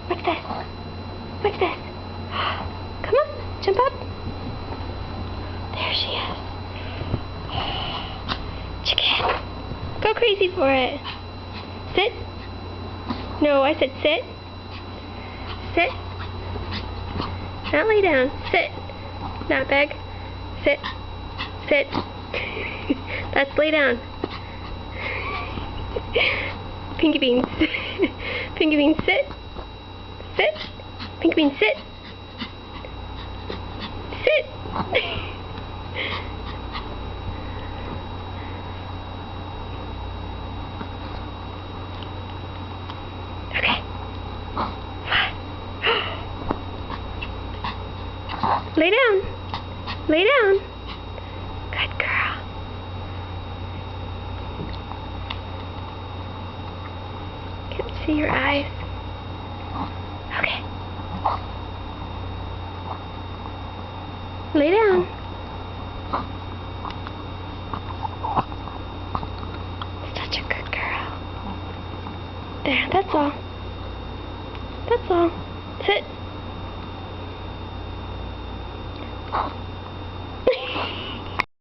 What's this? What's this? Come on, jump up. There she is. Chicken. Go crazy for it. Sit. No, I said sit. Sit. Not lay down. Sit. Not beg. Sit. Sit. That's lay down. Pinky Beans. Pinky Beans, sit. Sit. Pinky Beans, sit. Sit. Okay. Lay down. Lay down. Good girl. Can't see your eyes. Okay. Lay down. Such a good girl. There, that's all. That's all. Sit.